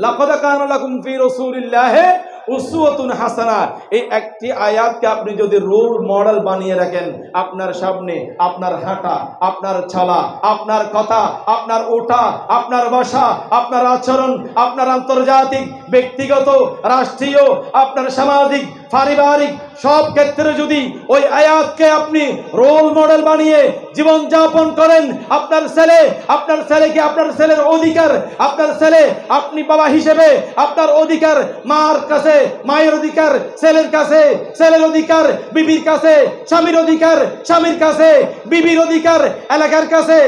লাকাদ কানা লাকুম ফি রাসূলিল্লাহি উসওয়াতুন হাসানাহ, এই একটি আয়াতকে আপনি যদি রোল মডেল বানিয়ে রাখেন, আপনার সামনে আপনার হাঁটা, আপনার চলা, আপনার কথা, আপনার ওঠা, আপনার বসা, আপনার আচরণ, আপনার আন্তর্জাতিক, ব্যক্তিগত, রাষ্ট্রীয়, আপনার সামাজিক, পারিবারিক সব ক্ষেত্রে যদি ওই আয়াতকে আপনি রোল মডেল বানিয়ে জীবন যাপন করেন, আপনার ছেলেকে আপনার ছেলের অধিকার, আপনার ছেলে আপনি বাবা হিসেবে আপনার অধিকার মার কাছে, মায়ের অধিকার ছেলের কাছে, ছেলের অধিকার বিবির কাছে, স্বামীর অধিকার স্বামীর কাছে, বিবির অধিকার এলাকার কাছে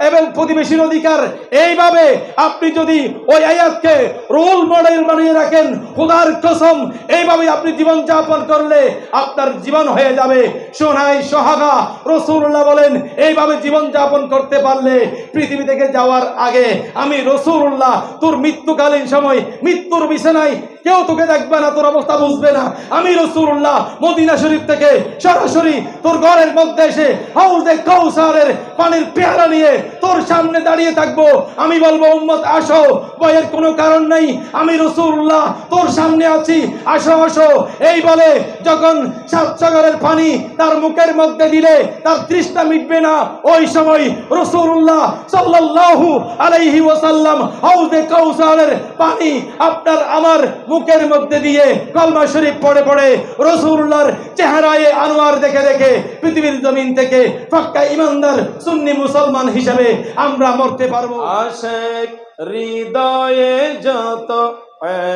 এবং প্রতিবেশীর অধিকার, এইভাবে আপনি যদি ওই আয়াতকে রোল মডেল বানিয়ে রাখেন, খোদার কসম এইভাবে আপনি জীবন যাপন করলে আপনার জীবন হয়ে যাবে সোনায় সোহাগা। রাসূলুল্লাহ বলেন, এইভাবে জীবন যাপন করতে পারলে পৃথিবী থেকে যাওয়ার আগে আমি রাসূলুল্লাহ তোর মৃত্যুকালীন সময় মৃত্যুর বিছানায় কেউ তোকে দেখবে না, তোর অবস্থা বুঝবে না। আমি রাসূলুল্লাহ মদিনা শরীফ থেকে সরাসরি তোর ঘরের মধ্যে এসে হাউজে কাউসারের পানির পেয়ালা নিয়ে তোর সামনে দাঁড়িয়ে থাকবো। আমি বলবো, উম্মত আসো, ভয়ের কোনো কারণ নেই, আমি রাসূলুল্লাহ তোর সামনে আছি, আসো আসো। এই বলে যখন সাত সাগরের পানি তার মুখের মধ্যে দিলে তার তৃষ্ণা মিটবে না, ওই সময় রাসূলুল্লাহ সাল্লাল্লাহু আলাইহি ওয়াসাল্লাম হাউজে কাউসারের পানি আপনার আমার মুখের মধ্যে দিয়ে কলমা শরীফ পড়ে পড়ে রাসূলুল্লাহর চেহারায়ে আনোয়ার দেখে দেখে পৃথিবীর জমিন থেকে পাক্কা ইমানদার সুন্নি মুসলমান হিসেবে আমরা মরতে পারবো। আশিক হৃদয়ে যত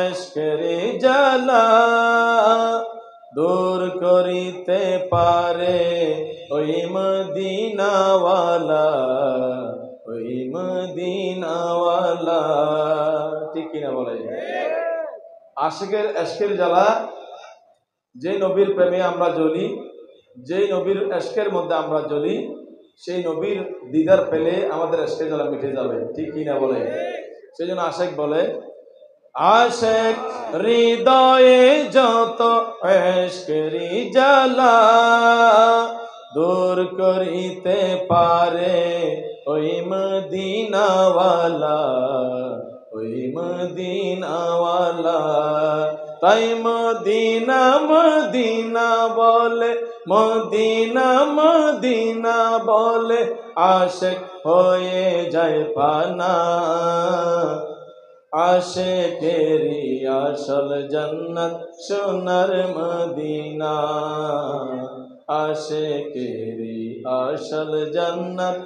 ইশকের জ্বালা দূর করিতে পারে ওই মদিনাওয়ালা, ওই মদিনাওয়ালা। ঠিক কিনা বলে? আশিকের ইশকের জ্বালা, যে নবীর প্রেমে আমরা জ্বলি, যেই নবীর ইশকের মধ্যে আমরা জ্বলি, সেই নবীর দিদার পেলে আমাদের ইশকের জ্বালা মিটে যাবে। ঠিক কিনা বলে? সেই জন্য আশিক বলে, আশিক হৃদয়ে যত ইশকের জ্বালা দূর করিতে পারে ওই মদিনাওয়ালা, ওই মদিনাওয়ালা। তাই মদিনা মদিনা বলে, মদিনা মদিনা বলে আশিক হয়ে যায় ফানা। আশিকেরি আসল জান্নাত সোনার মদিনা, আশিকেরি আসল জান্নাত,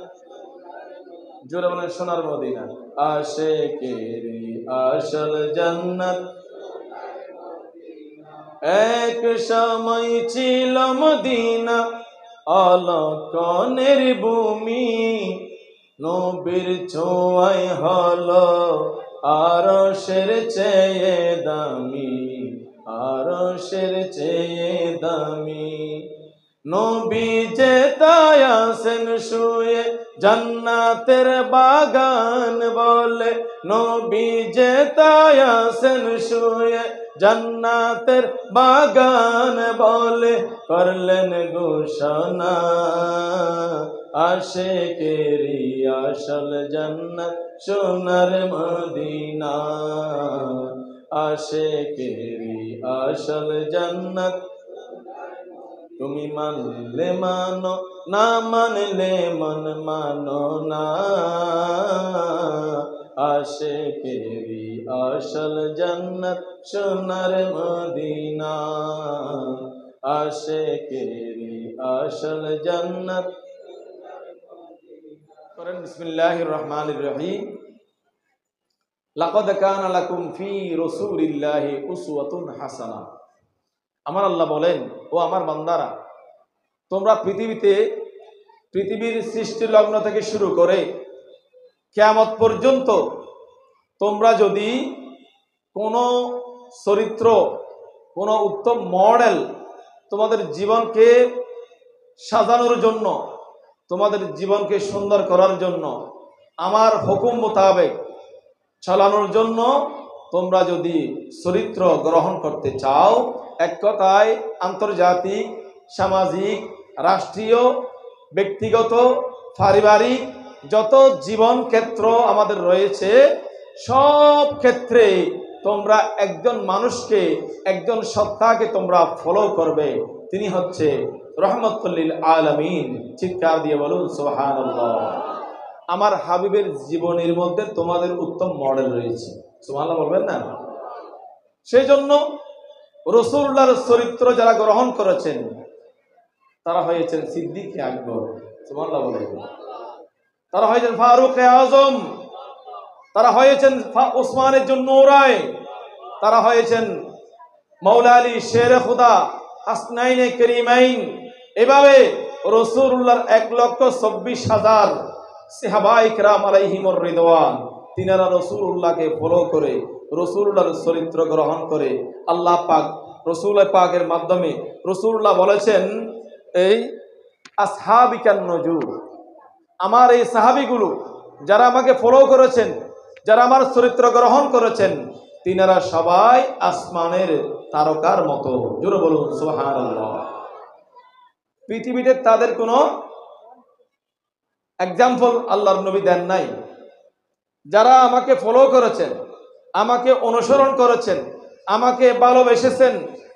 জোরে বলেন সোনার মদিনা। আশিকেরি আসল জান্নাত। এক সময় ছিল মদিনা অলকনের ভূমি, নবীর ছোঁয়ায় হলো আরশের চেয়ে দামি, আরশের চেয়ে দামি। নবী যে তাই আছেন শুয়ে জান্নাতের বাগান বলে, নবী যে তাই আছেন শুয়ে জান্নাতের বাগান বলে, করলেন ঘোষণা আশিকেরি আসল জান্নাত সোনার মদিনা, আশিকেরি আসল জান্নাত। তুমি মানলে মানো, না মানলে মন মানো না, আশিকেরি আসল জান্নাত সোনার মদিনা, আশিকেরি আসল জান্নাত। করেন বিসমিল্লাহির রহমানির রহিম। লাকাদ কানা লাকুম ফি রাসূলিল্লাহি উসওয়াতুন হাসানাহ। আমার আল্লাহ বলেন, ও আমার বান্দারা, তোমরা পৃথিবীর সৃষ্টি লগ্ন থেকে শুরু করে কিয়ামত পর্যন্ত তোমরা যদি কোনো চরিত্র, কোনো উত্তম মডেল তোমাদের জীবনকে সাজানোর জন্য, তোমাদের জীবনকে সুন্দর করার জন্য, আমার হুকুম মোতাবেক চালানোর জন্য তোমরা যদি চরিত্র গ্রহণ করতে চাও, এক কথায় আন্তর্জাতিক, সামাজিক, রাষ্ট্রীয়, ব্যক্তিগত, পারিবারিক যত জীবন ক্ষেত্র আমাদের রয়েছে, সব ক্ষেত্রে তোমরা একজন মানুষকে, একজন সত্তাকে তোমরা ফলো করবে, তিনি হচ্ছে রহমতুল লিল আলামিন। চিৎকার দিয়ে বলুন সুবহানাল্লাহ। আমার হাবিবের জীবনের মধ্যে তোমাদের উত্তম মডেল রয়েছে, সুবহানাল্লাহ বলবেন না? সেই জন্য রাসূলুল্লাহর চরিত্র যারা গ্রহণ করেছেন তারা হয়েছেন সিদ্দিক আকবর, সুবহানাল্লাহ বলেন। তারা হয়েছেন ফারুক আজম, তারা হয়েছেন উসমানের জন্য নূরায়, তারা হয়েছেন মাওলা আলী শেরে খুদা, হাসনাইনে করিমাইন। এভাবে রাসূলুল্লাহর 1,24,000 সাহাবায়ে কেরাম আলাইহিমুর রিদওয়ান, তিনারা রাসূলুল্লাহকে ফলো করে, রাসূলুল্লাহর চরিত্র গ্রহণ করে আল্লাহ পাক রাসূল পাকের মাধ্যমে রাসূলুল্লাহ বলেছেন, এই আসহাবিকান নজুম, আমার এই সাহাবীগুলো যারা আমাকে ফলো করেছেন, যারা আমার চরিত্র গ্রহণ করেছেন, তিনারা সবাই আসমানের তারকার মতো। জোরে বলুন সুবহানাল্লাহ। পৃথিবীতে তাদের কোনো এক্সাম্পল আল্লাহর নবী দেন নাই। যারা আমাকে ফলো করেছেন, আমাকে অনুসরণ করেছেন, আমাকে ভালোবেসেছেন,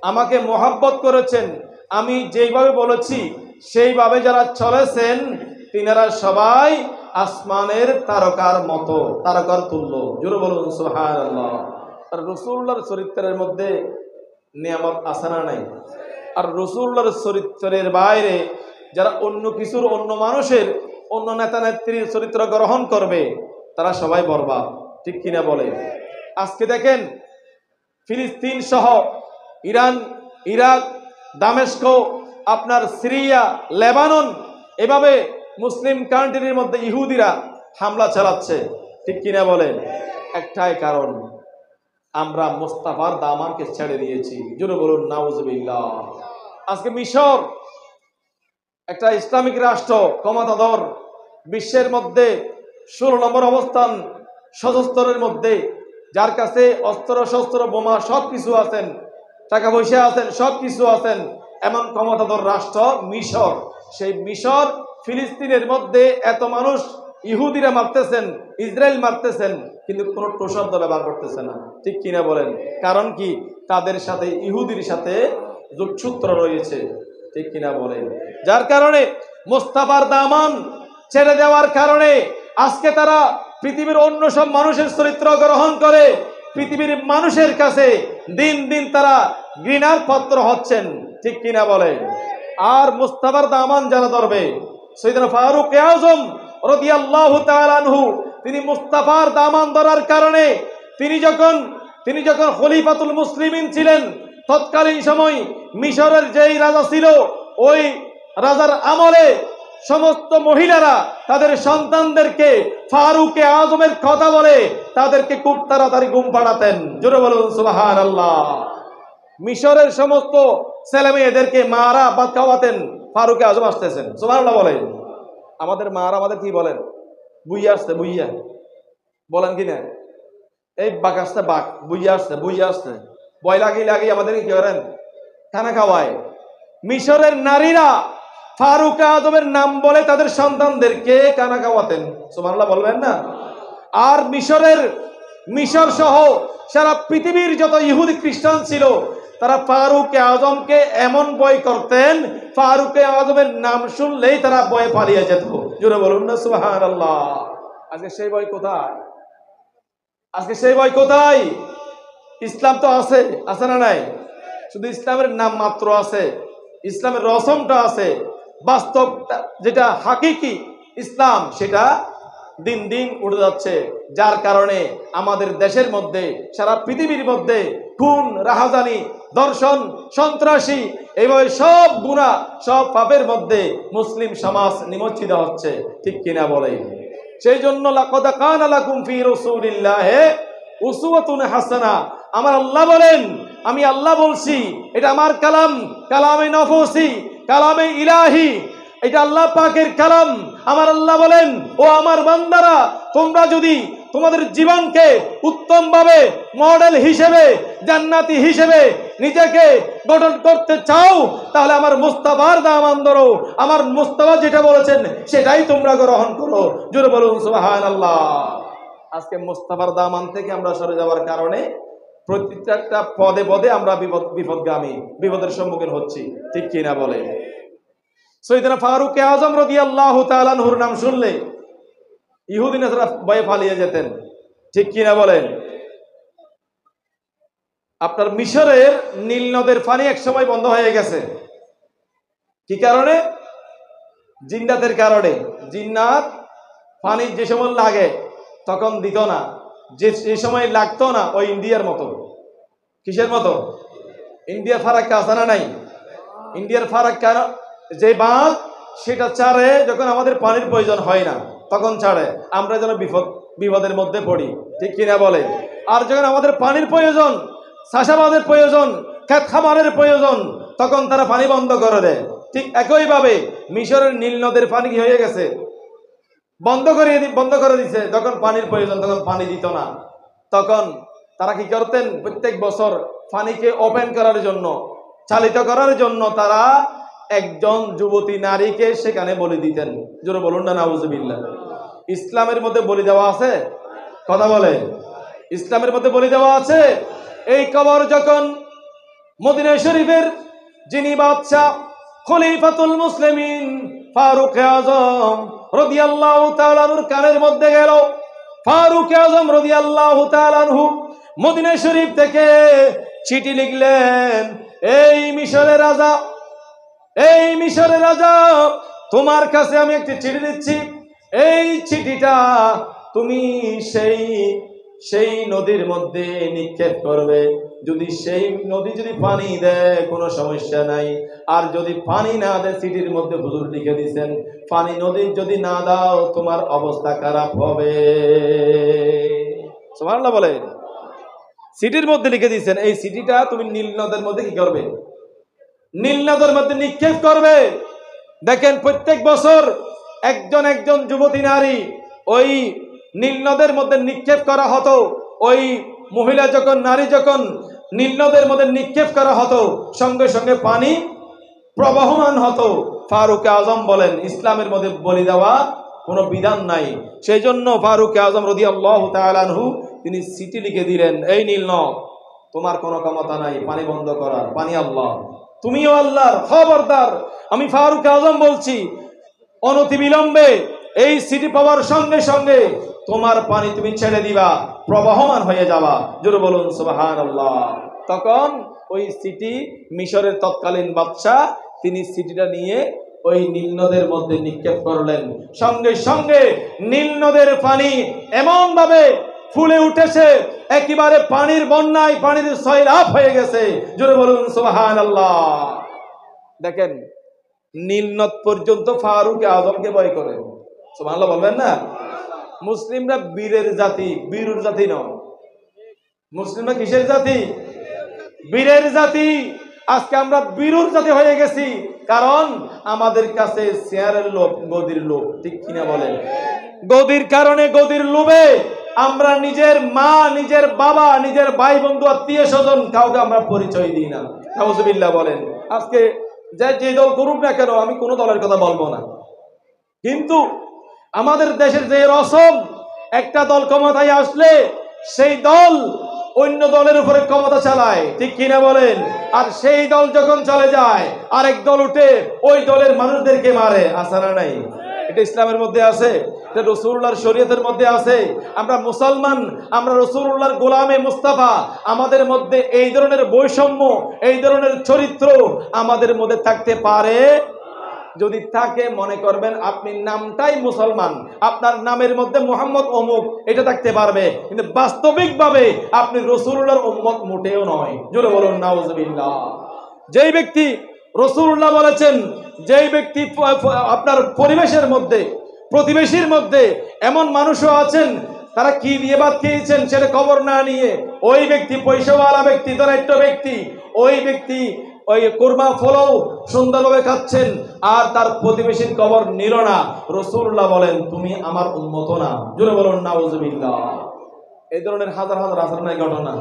আমাকে মোহাব্বত করেছেন, আমি যেইভাবে বলেছি সেইভাবে যারা চলেছেন, তিনারা সবাই আসমানের তারকার মতো, তারকার তুল্য। জোরে বলুন সুবহানাল্লাহ। আর রাসূলুল্লাহর চরিত্রের মধ্যে নিয়ামত আছে না নাই? আর রাসূলুল্লাহর চরিত্রের বাইরে যারা অন্য কিছুর, অন্য মানুষের, অন্য নেতা নেত্রীর চরিত্র গ্রহণ করবে তারা সবাই বরবাদ, ঠিক কিনা বলে? আজকে দেখেন ফিলিস্তিন সহ ইরান, ইরাক, দামেস্ক, আপনার সিরিয়া, লেবানন, এভাবে মুসলিম কান্ট্রির মধ্যে ইহুদিরা হামলা চালাচ্ছে, ঠিক কিনা বলেন? একটাই কারণ, আমরা মুস্তাফার দামানকে ছেড়ে দিয়েছি। জোরে বলুন নাউজুবিল্লাহ। আজকে মিশর একটা ইসলামিক রাষ্ট্র, ক্ষমতাধর, বিশ্বের মধ্যে 16 নম্বর অবস্থান, সশস্ত্রের মধ্যে, যার কাছে অস্ত্র শস্ত্র বোমা সব কিছু আছেন, টাকা পয়সা আছেন, সব কিছু আছেন, এমন ক্ষমতাধর রাষ্ট্র মিশর। সেই মিশর ফিলিস্তিনের মধ্যে এত মানুষ ইহুদিরা মারতেছেন, ইসরায়েল মারতেছেন, কিন্তু কোনো শব্দ ব্যবহার করতেছে না, ঠিক কিনা বলেন? কারণ কি? তাদের সাথে, ইহুদির সাথে যোগসূত্র রয়েছে, ঠিক কিনা বলেন? যার কারণে মুস্তাফার দামান ছেড়ে দেওয়ার কারণে আজকে তারা পৃথিবীর অন্য সব মানুষের চরিত্র গ্রহণ করে পৃথিবীর মানুষের কাছে দিন দিন তারা ঘৃণার পাত্র হচ্ছেন, ঠিক কিনা বলেন? আর মুস্তাফার দামান যারা ধরবে, সাইয়েদনা ফারুক আজম রাদিয়াল্লাহু তাআলা আনহু, তিনি মুস্তাফার দামান ধরার কারণে তিনি যখন খলিফাতুল মুসলিমিন ছিলেন, তৎকালীন সময় মিশরের যেই রাজা ছিল, ওই রাজার আমলে সমস্ত মহিলারা তাদের সন্তানদেরকে ফারুকে আজমের কথা বলে তাদেরকে খুব তাড়াতাড়ি ঘুম পাড়াতেন। জোরে বলুন সুবহানাল্লাহ। মিশরের সমস্ত ছেলে মেয়েদেরকে মারা ভাত খাওয়াতেন, ফারুকে আজম আসতেছেন, সুবহানাল্লাহ বলেন। আমাদের মারা আমাদের কি বলেন? বুইয়া আসছে, বুইয়া বলেন কিনা? এই বাঘ আসছে, বাঘ, বুইয়া আসছে, বুইয়া আসছে, ভয় লাগিয়ে আমাদের কি করেন? খানা খাওয়ায়। মিশরের নারীরা ফারুক আজমের নাম বলে তাদের সন্তানদেরকে খানা খাওয়াতেন, সুবহানাল্লাহ বলবেন না? আর মিশর সহ সারা পৃথিবীর যত ইহুদি খ্রিস্টান ছিল, তারা ফারুক আজমকে এমন ভয় করতেন, ফারুক আজমের নাম শুনলেই তারা ভয়ে পালিয়ে যেত। জোরে বলুন না সুবহানাল্লাহ। আজকে সেই ভয় কোথায়? আজকে সেই ভয় কোথায়? ইসলাম তো আছে, আছে না নাই? শুধু ইসলামের নাম মাত্র আছে, ইসলামের রসমটা আছে, বাস্তব যেটা হাকিকি ইসলাম সেটা দিন দিন উঠে যাচ্ছে। যার কারণে আমাদের দেশের মধ্যে, সারা পৃথিবীর মধ্যে খুন, রাহাজানি, ধর্ষণ, সন্ত্রাসী, এইভাবে সব গুনাহ, সব পাপের মধ্যে মুসলিম সমাজ নিমজ্জিত হচ্ছে, ঠিক কিনা বলে? সেই জন্য লাকাদ কানা লাকুম ফি রাসূলিল্লাহি উসওয়াতুন হাসানা। আমার আল্লাহ বলেন, আমি আল্লাহ বলছি, এটা আমার কালাম, কালামে নফসি, কালামে ইলাহি, এটা আল্লাহ পাকের কালাম। আমার আল্লাহ বলেন, ও আমার বান্দারা, তোমরা যদি তোমাদের জীবনকে উত্তমভাবে মডেল হিসেবে, জান্নাতি হিসেবে নিজেকে গঠন করতে চাও, তাহলে আমার মুস্তাফার দামান ধরো, আমার মুস্তাফা যেটা বলেছেন সেটাই তোমরা গ্রহণ করো। জোরে বলুন সুবহানাল্লাহ। আজকে মুস্তাফার দামান থেকে আমরা সরে যাওয়ার কারণে প্রত্যেকটা পদে পদে আমরা বিপদগামী, বিপদের সম্মুখীন হচ্ছি, ঠিক কিনা বলে? সৈয়দনা ফারুক আজম রাদিয়াল্লাহু তাআলা আনহুর নাম শুনলে ইহুদি নাসারা ভয়ে পালিয়ে যেতেন, ঠিক কিনা বলেন? আপনার মিশরের নীল নদের পানি একসময় বন্ধ হয়ে গেছে। কি কারণে? জিন্নাতের কারণে। জিন্নাত পানি যে সময় লাগে তখন দিত না, যে সময় লাগতো না, ওই ইন্ডিয়ার মতো। কিসের মতো? ইন্ডিয়ার ফারাক্কা আছে না নাই? ইন্ডিয়ার ফারাক্কা যে বাঁধ, সেটা ছাড়ে যখন আমাদের পানির প্রয়োজন হয় না তখন ছাড়ে, আমরা যেন বিপদের মধ্যে পড়ি, ঠিক কিনা বলে? আর যখন আমাদের পানির প্রয়োজন, চাষাবাদের প্রয়োজন, ক্ষেত খামারের প্রয়োজন, তখন তারা পানি বন্ধ করে দেয়। ঠিক একইভাবে মিশরের নীল নদের পানি কি হয়ে গেছে? বন্ধ করে দিছে। যখন পানির প্রয়োজন তখন পানি দিত না। তখন তারা কি করতেন? প্রত্যেক বছর পানিকে ওপেন করার জন্য, চালিত করার জন্য তারা একজন যুবতী নারীকে সেখানে বলি দিতেন। জোরে বলুন না নাউজুবিল্লাহ। ইসলামের মধ্যে বলি দেওয়া আছে? কথা বলে। ইসলামের মধ্যে বলি দেওয়া আছে। এই কবর যখন মদিনা শরীফের যিনি বাদশা খলিফাতুল মুসলিমিন ফারুক আজম রাদিয়াল্লাহু তাআলা আনহুর কানের মধ্যে গেল, ফারুক আজম রাদিয়াল্লাহু তাআলা আনহু মদিনা শরীফ থেকে চিঠি লিখলেন, এই মিশরের রাজা, তোমার কাছে আমি একটি চিঠি দিচ্ছি। এই চিঠিটা তুমি সেই নদীর মধ্যে নিক্ষেপ করবে। যদি সেই নদী যদি পানি দেয় কোনো সমস্যা নাই, আর যদি পানি না দেয়, চিঠির মধ্যে হুজুর লিখে দিয়েছেন, পানি নদী যদি না দাও তোমার অবস্থা খারাপ হবে। সুবহানাল্লাহ বলে। চিঠির মধ্যে লিখে দিয়েছেন, এই চিঠিটা তুমি নীল নদের মধ্যে কি করবে? নীল নদের মধ্যে নিক্ষেপ করবে। দেখেন প্রত্যেক বছর একজন যুবতী নারী ওই নীল নদের মধ্যে নিক্ষেপ করা হতো। ওই মহিলা নারী যখন নীল নদের মধ্যে নিক্ষেপ করা হতো, সঙ্গে সঙ্গে পানি প্রবাহমান হতো। ফারুক আজম বলেন, ইসলামের মধ্যে বলি দেওয়া কোনো বিধান নাই। সেই জন্য ফারুক আজম রাদিয়াল্লাহু তাআলা আনহু তিনি চিঠি লিখে দিলেন, এই নীল নদ, তোমার কোনো ক্ষমতা নাই পানি বন্ধ করার, পানি আল্লাহ, তুমিও আল্লাহর। খবরদার, আমি ফারুক আজম বলছি, অনতিবিলম্বে এই চিঠি পাওয়ার সঙ্গে সঙ্গে তোমার পানি তুমি ছেড়ে দিবা, প্রবাহমান হয়ে যাবা। জোরে বলুন সুবহানাল্লাহ। তখন ওই চিঠি মিশরের তৎকালীন বাদশা তিনি চিঠিটা নিয়ে ওই নীল নদের মধ্যে নিক্ষেপ করলেন। সঙ্গে সঙ্গে নীল নদের পানি এমন ভাবে ফুলে উঠেছে, একেবারে পানির বন্যায় পানির সয়লাব হয়ে গেছে। জোরে বলুন সুবহানাল্লাহ। দেখেন নীল নদ পর্যন্ত ফারুক আজমকে ভয় করে। সুবহানাল্লাহ বলবেন না? মুসলিমরা বীরের জাতি, বীরুর জাতি নয়। মুসলিমরা কিসের জাতি? বীরের জাতি। আজকে আমরা বীরুর জাতি হয়ে গেছি, কারণ আমাদের কাছে শেয়ারের লোভ, গদির লোভ, ঠিক কিনা বলেন? গদির কারণে, গদির লোভে আমরা নিজের মা, নিজের বাবা, নিজের ভাই বন্ধু, আত্মীয় স্বজন কাউকে আমরা পরিচয় দিই না। নাউজুবিল্লাহ বলেন। আজকে যে দল করুক না কেন, আমি কোনো দলের কথা বলবো না, কিন্তু আমাদের দেশের যে রসম, একটা দল ক্ষমতায় আসলে সেই দল অন্য দলের উপরে ক্ষমতা চালায়, ঠিক কিনা বলেন? আর সেই দল যখন চলে যায় আরেক দল উঠে ওই দলের মানুষদেরকে মারে। আছে না নাই? এটা ইসলামের মধ্যে আছে, এটা রাসূলুল্লাহর শরীয়তের মধ্যে আছে। আমরা মুসলমান, আমরা রাসূলুল্লাহর গোলামে মুস্তাফা। আমাদের মধ্যে এই ধরনের বৈষম্য, এই ধরনের চরিত্র আমাদের মধ্যে থাকতে পারে? যদি থাকে, মনে করবেন আপনি নামটাই মুসলমান, আপনার নামের মধ্যে মুহাম্মদ অমুক, এটা থাকতে পারবে, কিন্তু বাস্তবিকভাবে আপনি রাসূলুল্লাহর উম্মত মোটেও নয়। জোরে বলুন নাউজুবিল্লাহ। যেই ব্যক্তি, রাসূলুল্লাহ বলেছেন, যেই ব্যক্তি আপনার পরিবেশের মধ্যে, প্রতিবেশীর মধ্যে এমন মানুষও আছেন তারা কি দিয়ে ভাত খেয়েছেন সেটা খবর না নিয়ে, ওই ব্যক্তি পয়সাওয়ালা ব্যক্তি, ধনাঢ্য ব্যক্তি, ওই ব্যক্তি ওই কুরমা ফলও সুন্দরভাবে খাচ্ছেন আর তার প্রতিবেশীর খবর নিল না। রাসূলুল্লাহ বলেন, তুমি আমার উম্মত না। জোরে বলুন নাউজুবিল্লাহ। এই ধরনের হাজার হাজার আসরনাই ঘটনা।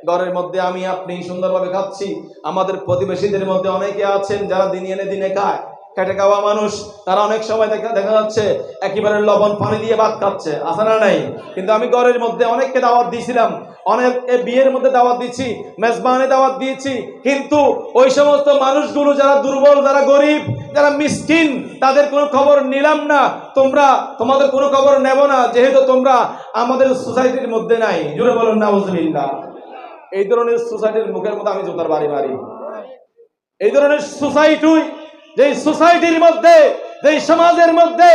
ঘরের মধ্যে আমি আপনি সুন্দরভাবে খাচ্ছি, আমাদের প্রতিবেশীদের মধ্যে অনেকে আছেন যারা দিনে এনে দিনে খায়, খেটে খাওয়া মানুষ, তারা অনেক সময় দেখা যাচ্ছে একেবারে লবণ পানি দিয়ে ভাত খাচ্ছে, আছে না নাই? কিন্তু আমি ঘরের মধ্যে অনেককে দাওয়াত দিয়েছিলাম, অনেক বিয়ের মধ্যে দাওয়াত দিচ্ছি, মেজবানে দাওয়াত দিয়েছি, কিন্তু ওই সমস্ত মানুষগুলো যারা দুর্বল, যারা গরিব, যারা মিসকিন, তাদের কোনো খবর নিলাম না। তোমাদের কোনো খবর নেব না, যেহেতু তোমরা আমাদের সোসাইটির মধ্যে নাই। জুড়ে বলুন নাউজুবিল্লাহ। এই ধরনের সোসাইটির মুখের মধ্যে আমি জুতার বাড়ি মারি। এই ধরনের সোসাইটি, যেই সোসাইটির মধ্যে, যেই সমাজের মধ্যে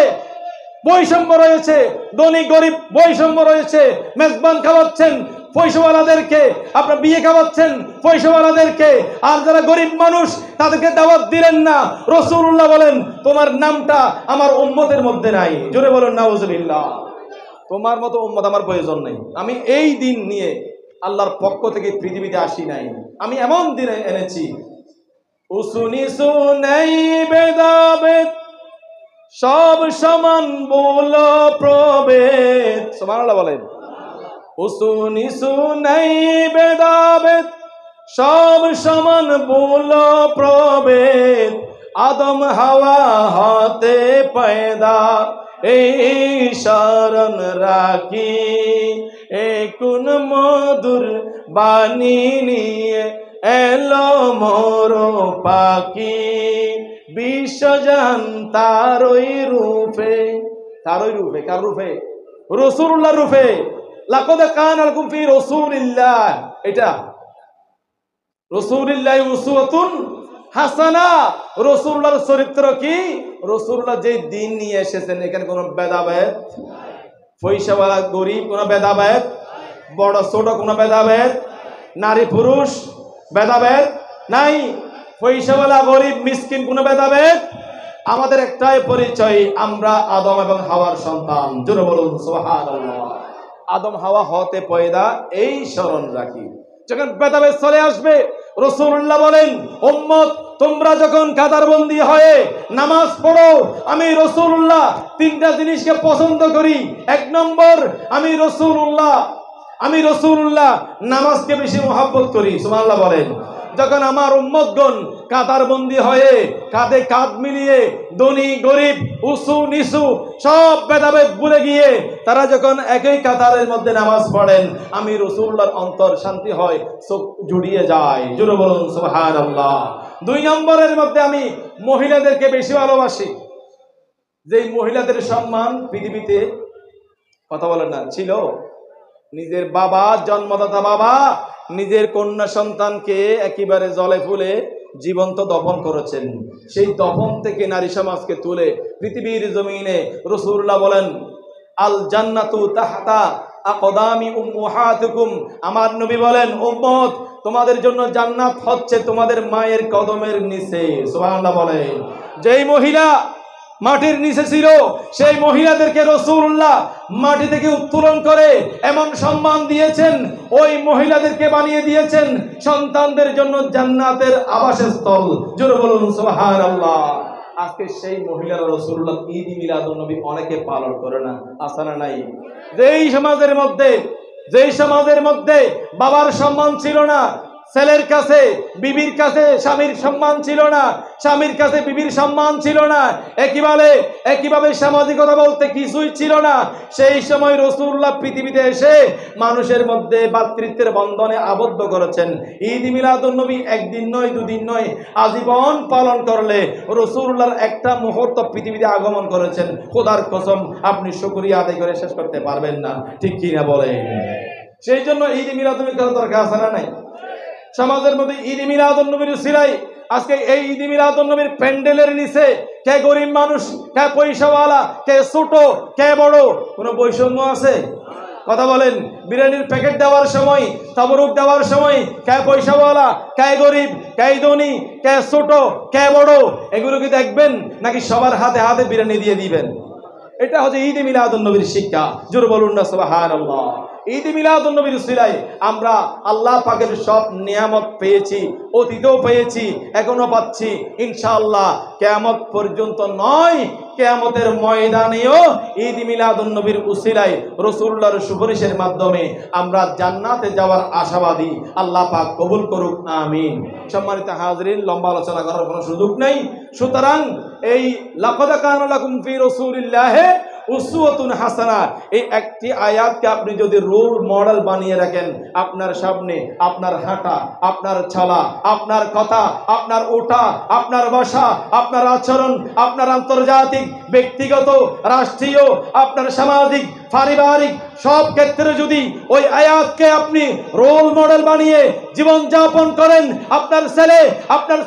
বৈষম্য রয়েছে, ধনী গরিব বৈষম্য রয়েছে, মেজবান খাওয়াচ্ছেন পয়সাওয়ালাদেরকে, আপনার বিয়ে খাওয়াচ্ছেন পয়সাওয়ালাদেরকে, আর যারা গরিব মানুষ তাদেরকে দাওয়াত দিলেন না। রাসূলুল্লাহ বলেন তোমার নামটা আমার উম্মতের মধ্যে নাই। জোরে বলুন নাউজুবিল্লাহ। তোমার মতো উম্মত আমার প্রয়োজন নেই। আমি এই দিন নিয়ে আল্লাহর পক্ষ থেকে পৃথিবীতে আসি নাই, আমি এমন দিনে এনেছি উসুনি সুনাই বেদাবেদ সব সমান বল প্রভেদ। সুবহানাল্লাহ বলেন। উসুনি সুনাই বেদাবেদ সব সমান বল প্রভেদ, আদম হাওয়া হতে পয়দা এই শরণ রাখি, কোন মধুর বাণী নিয়ে এলো মোর পাখি, বিশ্বজান তারই রূপে। তারই রূপে, কার রূপে? রাসূলুল্লাহ রূপে। লাকাদ কানা লাকুম ফি রাসূলিল্লাহ, এটা রাসূলিল্লাহি উসওয়াতুন হাসানা। রাসূলুল্লাহর চরিত্র কি? রাসূলুল্লাহ যে দিন নিয়ে এসেছেন এখানে কোনো ভেদাভেদ, পয়সাওয়ালা গরিব কোনো ভেদাভেদ, বড় ছোট কোনো ভেদাভেদ, নারী পুরুষ ভেদাভেদ নাই, পয়সাওয়ালা গরিব মিসকিন কোনো ভেদাভেদ। আমাদের একটাই পরিচয়, আমরা আদম এবং হাওয়ার সন্তান। জোরে বলুন সুবহানাল্লাহ। আদম হাওয়া হতে পয়দা এই স্মরণ রাখি। যখন ভেদাভেদ চলে আসবে, রাসূলুল্লাহ বলেন উম্মত তোমরা যখন কাতারবন্দি হয়ে নামাজ পড়ো, আমি রাসূলুল্লাহ তিনটা জিনিসকে পছন্দ করি। এক নম্বর, আমি রাসূলুল্লাহ নামাজকে বেশি মহব্বত করি। সুবহানাল্লাহ বলেন। যখন আমার উম্মতগণ কাতারবন্দি হয়ে কাঁধে কাঁধ মিলিয়ে ধনী গরিব উঁচু নিচু সব ভেদাভেদ ভুলে গিয়ে তারা যখন একই কাতারের মধ্যে নামাজ পড়েন, আমি রাসূলুল্লাহর অন্তর শান্তি হয়, চোখ জুড়িয়ে যায়। জোরে বলুন সুবহানাল্লাহ। দুই নম্বরের মধ্যে আমি মহিলাদেরকে বেশি ভালোবাসি। যেই মহিলাদের সম্মান পৃথিবীতে, কথা বলেন না, ছিল। নিজের বাবা, জন্মদাতা বাবা নিজের কন্যা সন্তানকে একেবারে জলে ফুলে জীবন্ত দফন করেছেন। সেই দফন থেকে নারী সমাজকে তুলে পৃথিবীর জমিনে রাসূলুল্লাহ বলেন আল জান্নাতু তাহতা আকদামি উম্মাহাতুকুম। আমার নবী বলেন উম্মত তোমাদের জন্য জান্নাত হচ্ছে তোমাদের মায়ের কদমের নিচে। সুবহানাল্লাহ বলেন। যেই মহিলা মাটির নিচে ছিল সেই মহিলাদেরকে রাসূলুল্লাহ মাটি থেকে উত্তোলন করে এমন সম্মান দিয়েছেন, ওই মহিলাদেরকে বানিয়ে দিয়েছেন সন্তানদের জন্য জান্নাতের আবাসস্থল। জোরে বলুন সুবহানাল্লাহ। আজকে সেই মহিলারা রাসূলুল্লাহ ঈদ মিলাদুন নবী অনেকে পালন করে না, আছে না নাই? যেই সমাজের মধ্যে বাবার সম্মান ছিল না, ছেলের কাছে বিবির কাছে স্বামীর সম্মান ছিল না, স্বামীর কাছে বিবির সম্মান ছিল না, একইভাবে সামাজিকতা বলতে কিছুই ছিল না, সেই সময় রাসূলুল্লাহ পৃথিবীতে এসে মানুষের মধ্যে ভ্রাতৃত্বের বন্ধনে আবদ্ধ করেছেন। ঈদ মিলাদুন নবী একদিন নয়, দুদিন নয়, আজীবন পালন করলে রাসূলুল্লাহর একটা মুহূর্ত পৃথিবীতে আগমন করেছেন, খোদার কসম আপনি শুকরিয়া আদায় করে শেষ করতে পারবেন না, ঠিক কি না বলেন? সেই জন্য ঈদ মিলাদুন নবী করার দরকার আছে না নাই? সমাজের মধ্যে ঈদ মিলাদুন নবীর উসিলায় আজকে এই ঈদ মিলাদুন নবীর প্যান্ডেলের নিচে কে গরিব মানুষ, কে পয়সাওয়ালা, কে ছোট, কে বড়, কোনো বৈষম্য আছে? কথা বলেন। বিরিয়ানির প্যাকেট দেওয়ার সময়, তাবরুক দেওয়ার সময় কে পয়সাওয়ালা, কে গরিব, কে ধনী, কে ছোট, কে বড়, এগুলো কি দেখবেন নাকি সবার হাতে হাতে বিরিয়ানি দিয়ে দিবেন? এটা হচ্ছে ঈদ মিলাদুন নবীর শিক্ষা। জোরে বলুন না সুবহানাল্লাহ। ঈদ মিলাদুন নবীর উসিলায় আমরা আল্লাহ পাকের সব নিয়ামত পেয়েছি, অতীতেও পেয়েছি, এখনো পাচ্ছি, ইনশাআল্লাহ কিয়ামত পর্যন্ত নয়, কিয়ামতের ময়দানেও ঈদ মিলাদুন নবীর উসিলায় রাসূলুল্লাহর সুপারিশের মাধ্যমে আমরা জান্নাতে যাওয়ার আশাবাদী। আল্লাহ পাক কবুল করুক, আমিন। সম্মানিত হাজরিন, লম্বা আলোচনা করার কোনো সুযোগ নেই, সুতরাং এই লাকাদ কানা লাকুম ফি রাসূলিল্লাহি উসওয়াতুন হাসানা এই একটি আয়াতকে আপনি যদি রোল মডেল বানিয়ে রাখেন, আপনার সামনে আপনার হাঁটা, আপনার চলা, আপনার কথা, আপনার ওঠা, আপনার বসা, আপনার আচরণ, আপনার আন্তর্জাতিক, ব্যক্তিগত, রাষ্ট্রীয়, আপনার সামাজিক, পারিবারিক সব ক্ষেত্রে যদি ওই আয়াতকে আপনি রোল মডেল বানিয়ে জীবন যাপন করেন, আপনার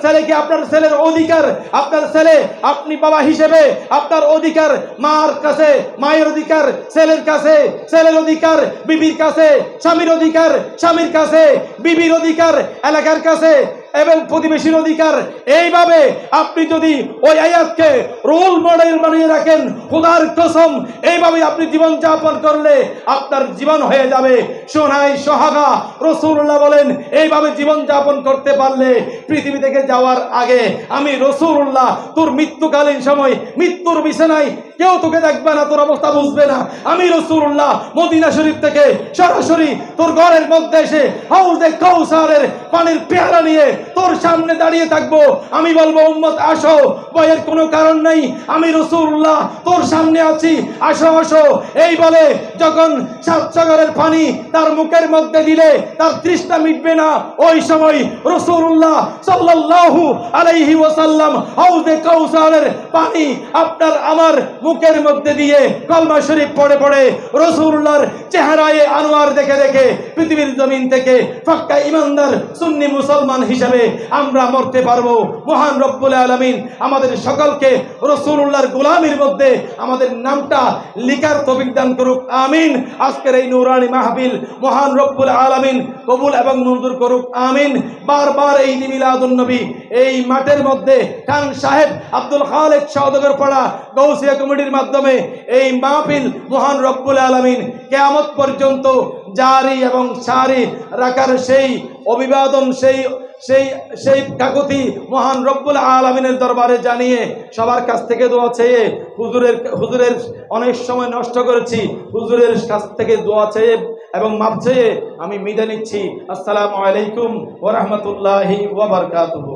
ছেলেকে আপনার ছেলের অধিকার, আপনার ছেলে আপনি বাবা হিসেবে আপনার অধিকার মার কাছে, মায়ের অধিকার ছেলের কাছে, ছেলের অধিকার বিবির কাছে, স্বামীর অধিকার স্বামীর কাছে, বিবির অধিকার এলাকার কাছে এবং প্রতিবেশীর অধিকার, এইভাবে আপনি যদি ওই আয়াতকে রোল মডেল বানিয়ে রাখেন, খোদার কসম এইভাবে আপনি জীবন যাপন করলে আপনার জীবন হয়ে যাবে সোনায় সোহাগা। রাসূলুল্লাহ বলেন, এইভাবে জীবন যাপন করতে পারলে পৃথিবী থেকে যাওয়ার আগে আমি রাসূলুল্লাহ তোর মৃত্যুকালীন সময় মৃত্যুর বিছানায় কেউ তোকে দেখবে না, তোর অবস্থা বুঝবে না। আমি রাসূলুল্লাহ মদিনা শরীফ থেকে সরাসরি তোর ঘরের মধ্যে এসে হাউজে কাউসারের পানির পেয়ালা নিয়ে তোর সামনে দাঁড়িয়ে থাকবো। আমি বলবো, উম্মত আসো, ভয়ের কোনো কারণ নেই, আমি রাসূলুল্লাহ তোর সামনে আছি, আসো আসো। এই বলে যখন সাত সাগরের পানি তার মুখের মধ্যে দিলে তার তৃষ্ণা মিটবে না, ওই সময় রাসূলুল্লাহ সাল্লাল্লাহু আলাইহি ওয়াসাল্লাম হাউজে কাউসারের পানি আপনার আমার মুখের মধ্যে দিয়ে কলমা শরীফ পড়ে পড়ে রাসূলুল্লাহর চেহারায়ে আনোয়ার দেখে দেখে পৃথিবীর জমিন থেকে পাক্কা ইমানদার সুন্নি মুসলমান হিসেবে আমরা মরতে পারবো। মহান রব্বুল আলামিন আমাদের সকলকে রাসূলুল্লাহর গোলামির মধ্যে আমাদের নামটা লিখার তৌফিক দান করুক, আমিন। আজকের এই নূরানি মাহফিল মহান রব্বুল আলামিন কবুল এবং মঞ্জুর করুক, আমিন। বারবার এই ঈদ মিলাদুন নবী এই মাঠের মধ্যে খান সাহেব আব্দুল খালেক শাহদগর পাড়া গৌসিয়া কমিটির মাধ্যমে এই মাহফিল মহান রব্বুল আলামিন কিয়ামত পর্যন্ত জারি এবং সারি রাখার সেই অভিবাদন, সেই কাকুতি মহান রব্বুল আলামিনের দরবারে জানিয়ে সবার কাছ থেকে দোয়া চেয়ে হুজুরের অনেক সময় নষ্ট করেছি, হুজুরের কাছ থেকে দোয়া চেয়ে এবং মাপ চেয়ে আমি বিদায় নিচ্ছি। আসসালামু আলাইকুম ওয়া রাহমাতুল্লাহি ওয়া বারাকাতুহু।